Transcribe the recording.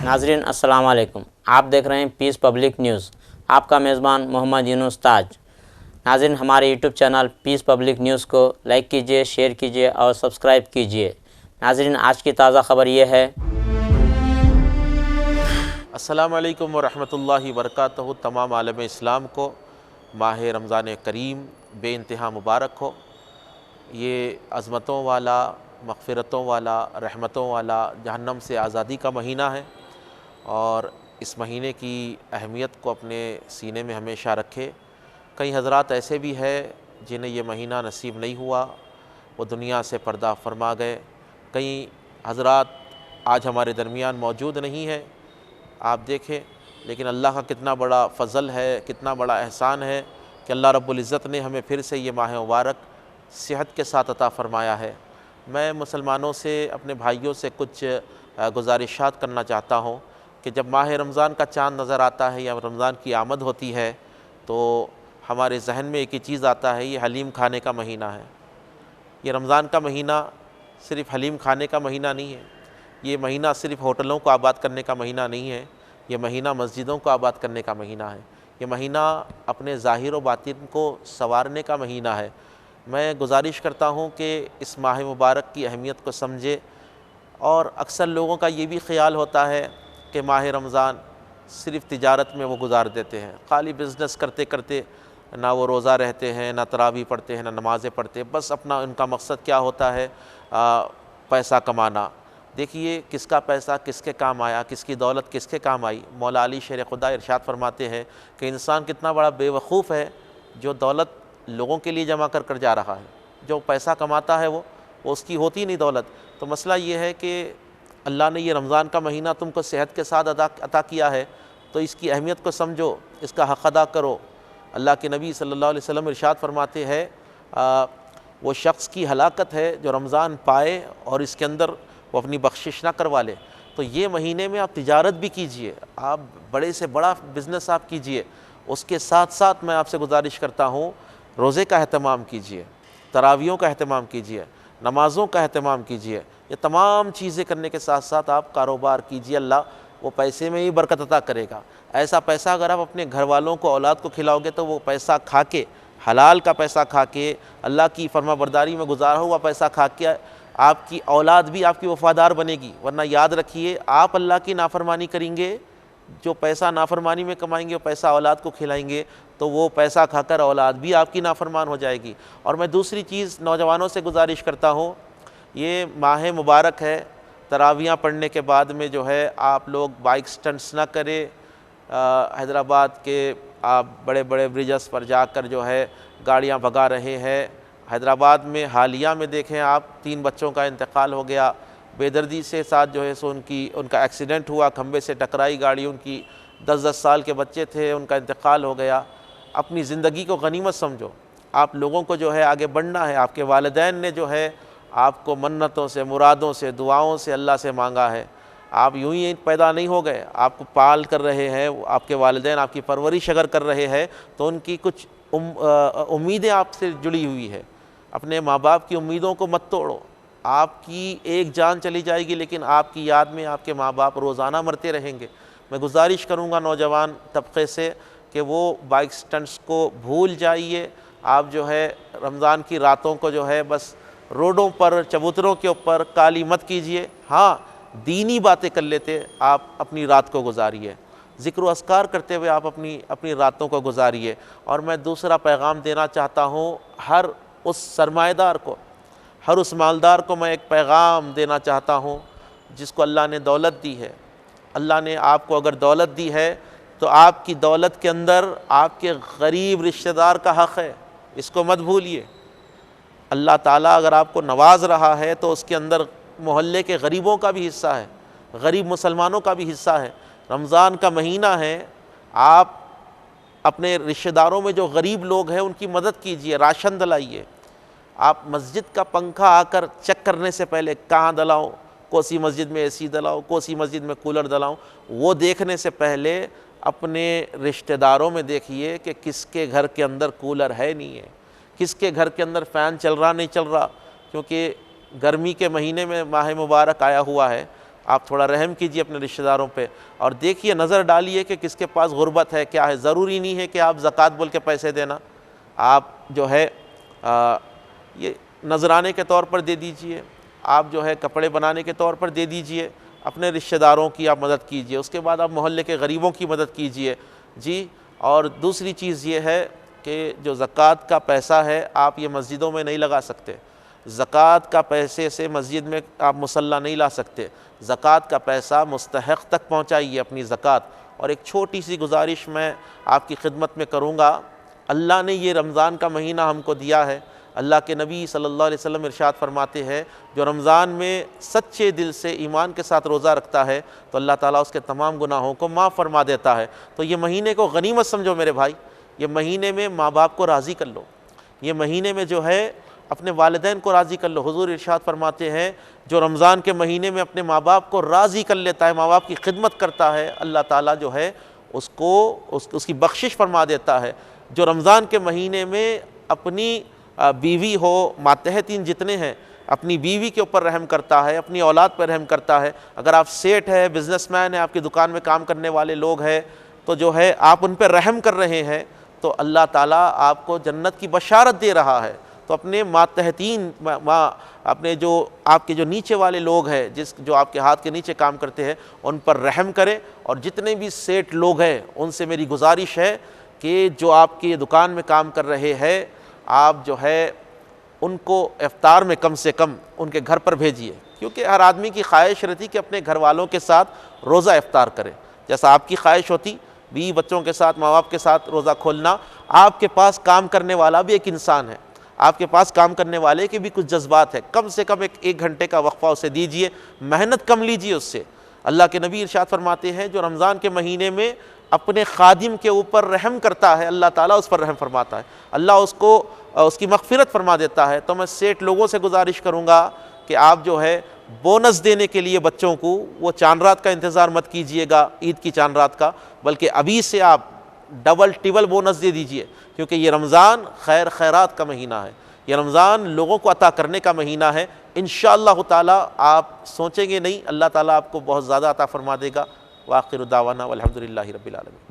नाजरीन अस्सलाम वालेकुम। आप देख रहे हैं पीस पब्लिक न्यूज़। आपका मेज़बान मोहम्मद यूनुस ताज। नाजरीन, हमारे YouTube channel Peace Public News को लाइक कीजिए, शेयर कीजिए और सब्सक्राइब कीजिए। नाजरीन, आज की ताज़ा ख़बर ये है। अस्सलाम वालेकुम वरहमतुल्लाहि वबरकातुहू। तमाम आलम इस्लाम को माह रमज़ान करीम बेइंतहा मुबारक हो। ये अज़मतों वाला, मग़फ़िरतों वाला, रहमतों वाला, जहन्नम से आज़ादी का महीना है और इस महीने की अहमियत को अपने सीने में हमेशा रखे। कई हज़रात ऐसे भी हैं जिन्हें ये महीना नसीब नहीं हुआ, वो दुनिया से पर्दा फरमा गए। कई हज़रात आज हमारे दरमियान मौजूद नहीं हैं, आप देखें, लेकिन अल्लाह का कितना बड़ा फ़ज़ल है, कितना बड़ा एहसान है कि अल्लाह रब्बुल इज़्ज़त ने हमें फिर से ये माह मुबारक सेहत के साथ अता फ़रमाया है। मैं मुसलमानों से, अपने भाइयों से कुछ गुज़ारिशात करना चाहता हूँ कि जब माह रमज़ान का चाँद नज़र आता है या रमज़ान की आमद होती है तो हमारे जहन में एक ही चीज़ आता है, ये हलीम खाने का महीना है। ये रमज़ान का महीना सिर्फ़ हलीम खाने का महीना नहीं है, ये महीना सिर्फ़ होटलों को आबाद करने का महीना नहीं है, ये महीना मस्जिदों को आबाद करने का महीना है। ये महीना अपने ज़ाहिर व बातिन को संवारने का महीना है। मैं गुजारिश करता हूँ कि इस माह मुबारक की अहमियत को समझे। और अक्सर लोगों का ये भी ख़्याल होता है कि माह रमज़ान सिर्फ़ तिजारत में वो गुजार देते हैं, खाली बिज़नेस करते करते ना वो रोज़ा रहते हैं, ना तरावी पढ़ते हैं, ना नमाज़ें पढ़ते, बस अपना उनका मकसद क्या होता है, पैसा कमाना। देखिए किसका पैसा किसके काम आया, किसकी दौलत किसके काम आई। मौला अली शेर खुदा इरशाद फरमाते हैं कि इंसान कितना बड़ा बेवकूफ़ है जो दौलत लोगों के लिए जमा कर कर जा रहा है। जो पैसा कमाता है वो उसकी होती नहीं दौलत। तो मसला ये है कि अल्लाह ने ये रमज़ान का महीना तुमको सेहत के साथ अता किया है, तो इसकी अहमियत को समझो, इसका हक़ अदा करो। अल्लाह के नबी सल्लल्लाहु अलैहि वसल्लम इरशाद फरमाते हैं वो शख्स की हलाकत है जो रमज़ान पाए और इसके अंदर वो अपनी बख्शिश ना करवा ले। तो ये महीने में आप तिजारत भी कीजिए, आप बड़े से बड़ा बिज़नेस आप कीजिए। उसके साथ साथ मैं आपसे गुजारिश करता हूँ, रोज़े का अहतमाम कीजिए, तरावियों का अहतमाम कीजिए, नमाज़ों का अहतमाम कीजिए। ये तमाम चीज़ें करने के साथ साथ आप कारोबार कीजिए, अल्लाह वो पैसे में ही बरकत अता करेगा। ऐसा पैसा अगर आप अपने घर वालों को, औलाद को खिलाओगे तो वो पैसा खा के, हलाल का पैसा खा के, अल्लाह की फरमाबरदारी में गुजारा हुआ पैसा खा के आपकी औलाद भी आपकी वफ़ादार बनेगी। वरना याद रखिए, आप अल्लाह की नाफरमानी करेंगे, जो पैसा नाफरमानी में कमाएंगे वो पैसा औलाद को खिलाएंगे, तो वो पैसा खाकर औलाद भी आपकी नाफरमान हो जाएगी। और मैं दूसरी चीज़ नौजवानों से गुजारिश करता हूँ, ये माह मुबारक है, तरावियाँ पढ़ने के बाद में जो है आप लोग बाइक स्टंट्स ना करें। हैदराबाद के आप बड़े बड़े ब्रिजेस पर जाकर जो है गाड़ियाँ भगा रहे हैं। हैदराबाद में हालिया में देखें आप, 3 बच्चों का इंतकाल हो गया बेदर्दी से साथ जो है सो उनका एक्सीडेंट हुआ, खंबे से टकराई गाड़ी, उनकी 10-10 साल के बच्चे थे, उनका इंतकाल हो गया। अपनी ज़िंदगी को गनीमत समझो, आप लोगों को जो है आगे बढ़ना है। आपके वालिदैन ने जो है आपको मन्नतों से, मुरादों से, दुआओं से अल्लाह से मांगा है। आप यूं ही पैदा नहीं हो गए, आपको पाल कर रहे हैं आपके वालिदैन, आपकी परवरिश अगर कर रहे हैं तो उनकी कुछ उम्मीदें आपसे जुड़ी हुई है। अपने माँ बाप की उम्मीदों को मत तोड़ो। आपकी एक जान चली जाएगी लेकिन आपकी याद में आपके माँ बाप रोज़ाना मरते रहेंगे। मैं गुजारिश करूँगा नौजवान तबके से कि वो बाइक स्टंट्स को भूल जाइए। आप जो है रमज़ान की रातों को जो है बस रोडों पर, चबूतरों के ऊपर काली मत कीजिए। हाँ, दीनी बातें कर लेते आप अपनी रात को गुजारिए, ज़िक्र व अस्कार करते हुए आप अपनी रातों को गुजारिए। और मैं दूसरा पैगाम देना चाहता हूँ, हर उस सरमाएदार को, हर उस मालदार को मैं एक पैगाम देना चाहता हूँ जिसको अल्लाह ने दौलत दी है। अल्लाह ने आपको अगर दौलत दी है तो आपकी दौलत के अंदर आपके गरीब रिश्तेदार का हक़ है, इसको मत भूलिए। अल्लाह ताला अगर आपको नवाज रहा है तो उसके अंदर मोहल्ले के गरीबों का भी हिस्सा है, गरीब मुसलमानों का भी हिस्सा है। रमज़ान का महीना है, आप अपने रिश्तेदारों में जो गरीब लोग हैं उनकी मदद कीजिए, राशन दिलाइए। आप मस्जिद का पंखा आकर चेक करने से पहले कहाँ दिलाऊं, कोसी मस्जिद में एसी दिलाओ, कोसी मस्जिद में कूलर दिलाऊं, वो देखने से पहले अपने रिश्तेदारों में देखिए कि किसके घर के अंदर कूलर है नहीं है, किसके घर के अंदर फ़ैन चल रहा नहीं चल रहा। क्योंकि गर्मी के महीने में माह मुबारक आया हुआ है آپ تھوڑا رحم کیجئے اپنے رشتہ داروں پہ، اور دیکھیے نظر ڈالیے کہ کس کے پاس غربت ہے، کیا ہے۔ ضروری نہیں ہے کہ آپ زکوٰۃ بول کے پیسے دینا، آپ جو ہے یہ نذرانے کے طور پر دے دیجئے، آپ جو ہے کپڑے بنانے کے طور پر دے دیجئے، اپنے رشتہ داروں کی آپ مدد کیجئے، اس کے بعد آپ محلے کے غریبوں کی مدد کیجئے جی۔ اور دوسری چیز یہ ہے کہ جو زکوٰۃ کا پیسہ ہے آپ یہ مسجدوں میں نہیں لگا سکتے، زکوٰۃ کا پیسے سے مسجد میں آپ مصلی نہیں لا سکتے، زکوٰۃ کا پیسہ مستحق تک پہنچائیے اپنی زکوٰۃ۔ اور ایک چھوٹی سی گزارش میں آپ کی خدمت میں کروں گا، اللہ نے یہ رمضان کا مہینہ ہم کو دیا ہے، اللہ کے نبی صلی اللہ علیہ وسلم ارشاد فرماتے ہیں جو رمضان میں سچے دل سے ایمان کے ساتھ روزہ رکھتا ہے تو اللہ تعالیٰ اس کے تمام گناہوں کو معاف فرما دیتا ہے۔ تو یہ مہینے کو غنیمت سمجھو میرے بھائی، یہ مہینے میں ماں باپ کو راضی کر لو، یہ مہینے میں جو ہے اپنے والدین کو راضی کر لو۔ حضور ارشاد فرماتے ہیں جو رمضان کے مہینے میں اپنے ماں باپ کو راضی کر لیتا ہے، ماں باپ کی خدمت کرتا ہے، اللہ تعالیٰ جو ہے اس کو اس کی بخشش فرما دیتا ہے۔ جو رمضان کے مہینے میں اپنی بیوی ہو، ماتحتین جتنے ہیں، اپنی بیوی کے اوپر رحم کرتا ہے، اپنی اولاد پر رحم کرتا ہے۔ اگر آپ سیٹ ہے، بزنس مین ہے، آپ کی دکان میں کام کرنے والے لوگ ہیں تو جو ہے آپ ان پہ رحم کر رہے ہیں تو اللہ تعالیٰ آپ کو جنت کی بشارت دے رہا ہے۔ تو اپنے ماتحتین، اپنے جو آپ کے جو نیچے والے لوگ ہیں، جو آپ کے ہاتھ کے نیچے کام کرتے ہیں، ان پر رحم کریں۔ اور جتنے بھی سیٹ لوگ ہیں ان سے میری گزارش ہے کہ جو آپ کی دکان میں کام کر رہے ہیں آپ جو ہے ان کو افطار میں کم سے کم ان کے گھر پر بھیجیے، کیونکہ ہر آدمی کی خواہش رہتی کہ اپنے گھر والوں کے ساتھ روزہ افطار کرے، جیسا آپ کی خواہش ہوتی بیوی بچوں کے ساتھ، ماں باپ کے ساتھ روزہ کھولنا۔ آپ کے پاس کام کرنے والا بھی ایک انسان ہے، آپ کے پاس کام کرنے والے کے بھی کچھ جذبات ہیں، کم سے کم ایک گھنٹے کا وقفہ اسے دیجئے، محنت کم لیجئے اس سے۔ اللہ کے نبی ارشاد فرماتے ہیں جو رمضان کے مہینے میں اپنے خادم کے اوپر رحم کرتا ہے اللہ تعالیٰ اس پر رحم فرماتا ہے، اللہ اس کو اس کی مغفرت فرما دیتا ہے۔ تو میں سیٹ لوگوں سے گزارش کروں گا کہ آپ جو ہے بونس دینے کے لیے بچوں کو وہ چاند رات کا انتظار مت کیجئے گا، عید کی چاند رات کا، بلکہ ابھی سے آپ ڈبل ٹیبل بونس دے دیجئے، کیونکہ یہ رمضان خیرات کا مہینہ ہے، یہ رمضان لوگوں کو عطا کرنے کا مہینہ ہے۔ انشاءاللہ تعالیٰ آپ سوچیں گے نہیں، اللہ تعالیٰ آپ کو بہت زیادہ عطا فرما دے گا۔ وآخر دعوانا والحمدللہ رب العالمین۔